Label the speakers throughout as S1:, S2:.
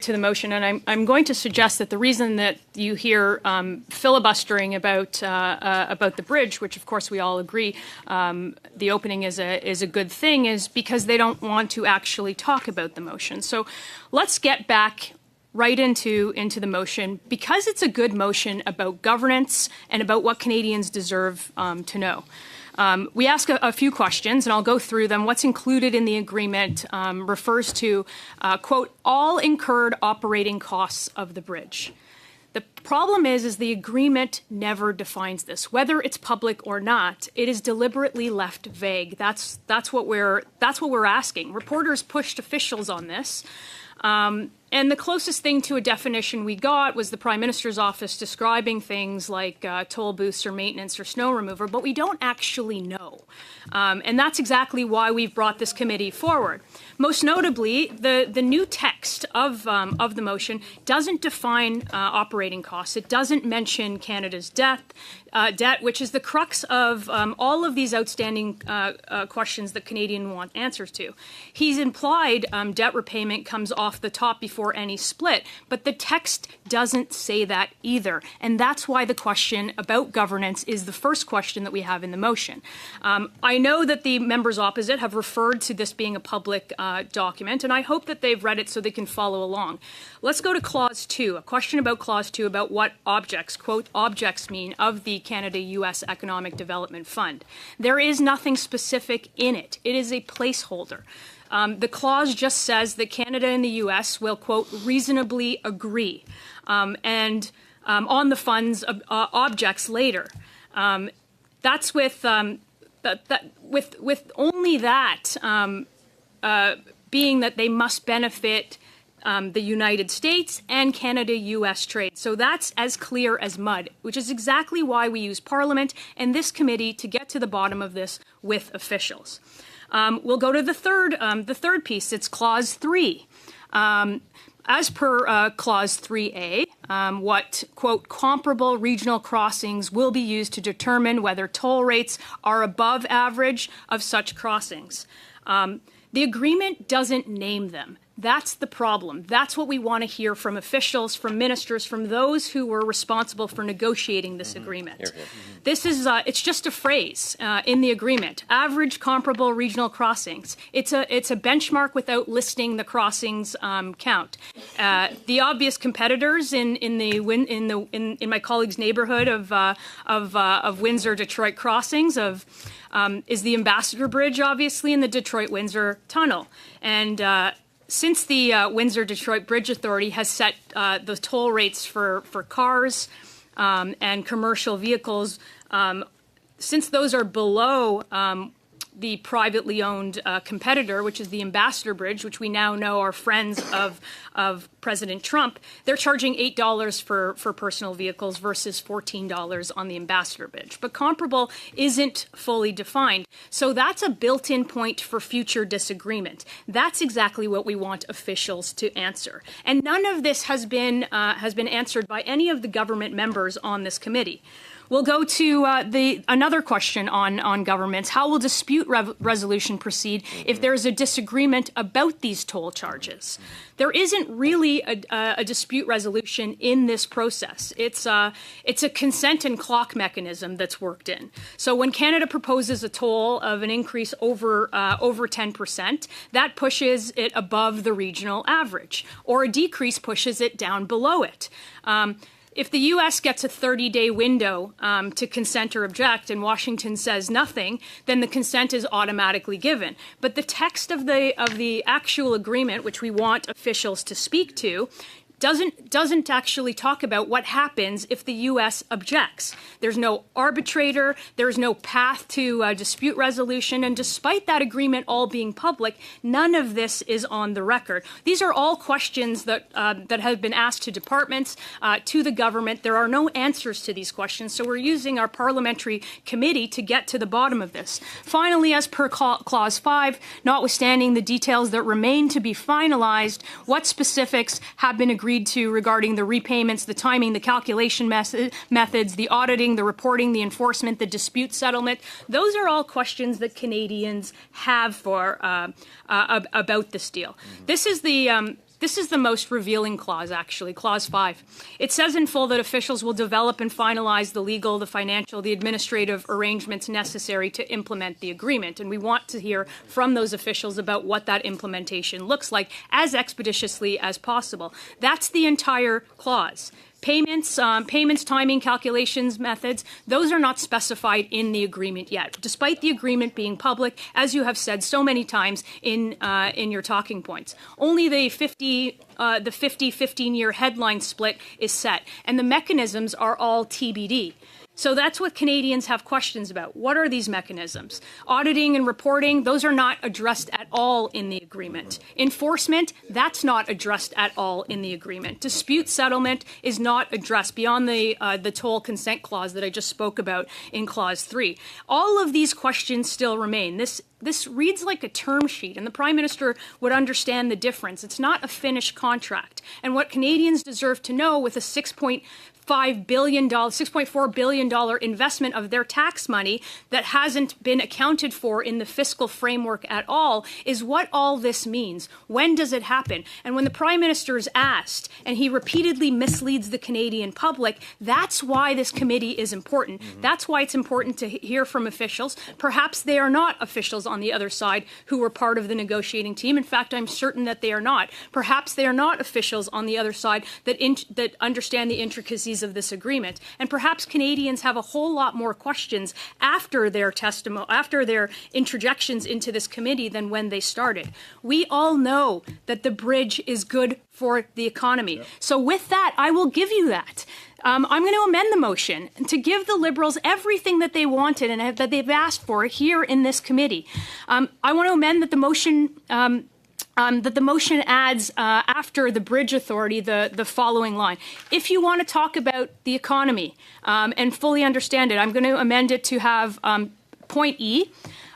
S1: to the motion, and I'm going to suggest that the reason that you hear filibustering about the bridge, which of course we all agree the opening is a good thing, is because they don't want to actually talk about the motion. So let's get back right into the motion, because it's a good motion about governance and about what Canadians deserve to know. We ask a few questions, and I'll go through them. What's included in the agreement refers to, quote, all incurred operating costs of the bridge. The problem is the agreement never defines this. Whether it's public or not, it is deliberately left vague. That's what we're asking. Reporters pushed officials on this. And the closest thing to a definition we got was the Prime Minister's office describing things like toll booths or maintenance or snow remover, but we don't actually know. And that's exactly why we've brought this committee forward. Most notably, the new text of the motion doesn't define operating costs. It doesn't mention Canada's debt, which is the crux of all of these outstanding questions that Canadians want answers to. He's implied debt repayment comes off the top before any split, but the text doesn't say that either. And that's why the question about governance is the first question that we have in the motion. I know that the members opposite have referred to this being a public document, and I hope that they've read it so they can follow along. Let's go to Clause 2, a question about Clause 2 about what objects, quote, objects mean of the Canada-U.S. Economic Development Fund. There is nothing specific in it. It is a placeholder. The clause just says that Canada and the U.S. will, quote, reasonably agree and on the fund's objects later. That's with only that being that they must benefit the United States and Canada-U.S. trade. So that's as clear as mud, which is exactly why we use Parliament and this committee to get to the bottom of this with officials. We'll go to the third piece. It's Clause 3. As per Clause 3A, what, quote, comparable regional crossings will be used to determine whether toll rates are above average of such crossings. The agreement doesn't name them. That's the problem. That's what we want to hear from officials, from ministers, from those who were responsible for negotiating this agreement. This is, it's just a phrase in the agreement. Average comparable regional crossings. It's a benchmark without listing the crossings count. The obvious competitors in my colleague's neighborhood of Windsor-Detroit crossings is the Ambassador Bridge, obviously, and the Detroit-Windsor Tunnel. And since the Windsor-Detroit Bridge Authority has set the toll rates for cars and commercial vehicles, since those are below the privately owned competitor, which is the Ambassador Bridge, which we now know are friends of President Trump, they're charging $8 for personal vehicles versus $14 on the Ambassador Bridge. But comparable isn't fully defined. So that's a built-in point for future disagreement. That's exactly what we want officials to answer. And none of this has been answered by any of the government members on this committee. We'll go to another question on governments. How will dispute resolution proceed if there is a disagreement about these toll charges? There isn't really a dispute resolution in this process. It's a consent and clock mechanism that's worked in. So when Canada proposes a toll of an increase over 10%, that pushes it above the regional average, or a decrease pushes it down below it. If the U.S. gets a 30-day window to consent or object and Washington says nothing, then the consent is automatically given. But the text of the actual agreement, which we want officials to speak to, doesn't actually talk about what happens if the U.S. objects. There's no arbitrator, there's no path to dispute resolution, and despite that agreement all being public, none of this is on the record. These are all questions that have been asked to departments, to the government. There are no answers to these questions, so we're using our parliamentary committee to get to the bottom of this. Finally, as per Clause 5, notwithstanding the details that remain to be finalized, what specifics have been agreed to regarding the repayments, the timing, the calculation methods, the auditing, the reporting, the enforcement, the dispute settlement. Those are all questions that Canadians have for about this deal. This is the This is the most revealing clause, actually, Clause 5. It says in full that officials will develop and finalize the legal, the financial, the administrative arrangements necessary to implement the agreement. And we want to hear from those officials about what that implementation looks like as expeditiously as possible. That's the entire clause. Payments, timing, calculations, methods, those are not specified in the agreement yet, despite the agreement being public, as you have said so many times in your talking points. Only the 15-year headline split is set, and the mechanisms are all TBD. So that's what Canadians have questions about. What are these mechanisms? Auditing and reporting, those are not addressed at all in the agreement. Enforcement, that's not addressed at all in the agreement. Dispute settlement is not addressed beyond the toll consent clause that I just spoke about in Clause 3. All of these questions still remain. This reads like a term sheet, and the Prime Minister would understand the difference. It's not a finished contract. And what Canadians deserve to know with a $6.4 billion investment of their tax money that hasn't been accounted for in the fiscal framework at all is what all this means. When does it happen? And when the Prime Minister is asked, and he repeatedly misleads the Canadian public, that's why this committee is important. That's why it's important to hear from officials. Perhaps they are not officials on the other side who were part of the negotiating team. In fact, I'm certain that they are not. Perhaps they are not officials on the other side that understand the intricacies of this agreement. And perhaps Canadians have a whole lot more questions after their testimony, after their interjections into this committee than when they started. We all know that the bridge is good for the economy. Yep. So with that, I will give you that. I'm going to amend the motion to give the Liberals everything that they wanted and that they've asked for here in this committee. I want to amend that the motion adds after the bridge authority the following line. If you want to talk about the economy and fully understand it, I'm going to amend it to have point E.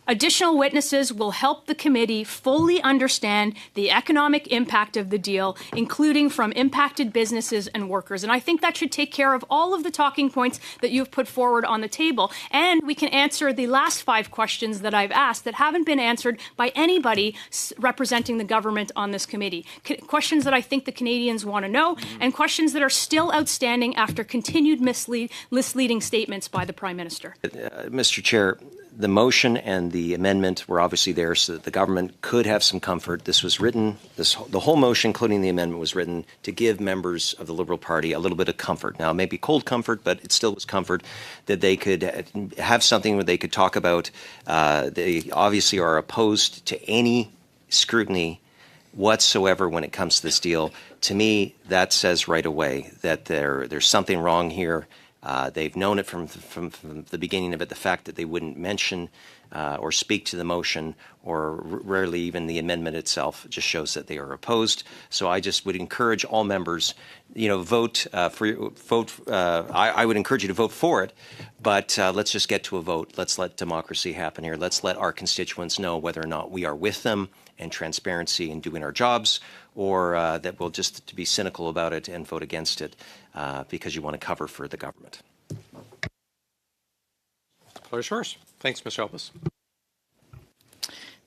S1: Additional witnesses will help the committee fully understand the economic impact of the deal, including from impacted businesses and workers. And I think that should take care of all of the talking points that you've put forward on the table. And we can answer the last 5 questions that I've asked that haven't been answered by anybody representing the government on this committee. Questions that I think the Canadians want to know, and questions that are still outstanding after continued misleading statements by the Prime Minister.
S2: Mr. Chair, the motion and the amendment were obviously there so that the government could have some comfort. This was written, the whole motion, including the amendment, was written to give members of the Liberal Party a little bit of comfort. Now, maybe cold comfort, but it still was comfort that they could have something where they could talk about. They obviously are opposed to any scrutiny whatsoever when it comes to this deal. To me, that says right away that there's something wrong here. They've known it from the beginning of it. The fact that they wouldn't mention or speak to the motion or rarely even the amendment itself just shows that they are opposed. So I just would encourage all members, vote. I would encourage you to vote for it, but let's just get to a vote. Let's let democracy happen here. Let's let our constituents know whether or not we are with them and transparency in doing our jobs, or that we'll just to be cynical about it and vote against it because you want to cover for the government.
S3: The floor is yours. Thanks, Mr. Elvis.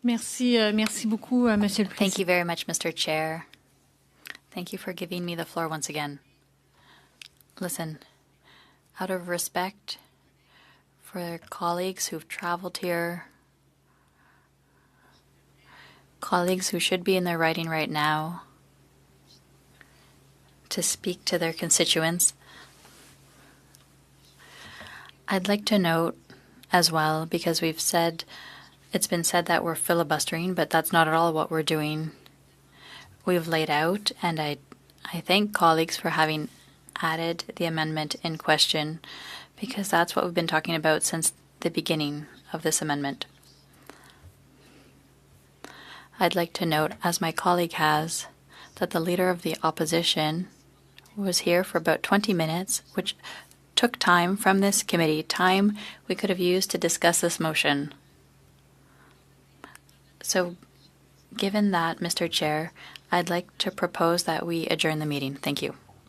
S4: Merci beaucoup, Monsieur le Président.
S5: Thank you very much, Mr. Chair. Thank you for giving me the floor once again. Listen, out of respect for colleagues who've traveled here, colleagues who should be in their writing right now to speak to their constituents, I'd like to note as well, because it's been said that we're filibustering, but that's not at all what we're doing. We've laid out, and I thank colleagues for having added the amendment in question, because that's what we've been talking about since the beginning of this amendment. I'd like to note, as my colleague has, that the Leader of the Opposition was here for about 20 minutes, which took time from this committee, time we could have used to discuss this motion. So, given that, Mr. Chair, I'd like to propose that we adjourn the meeting. Thank you.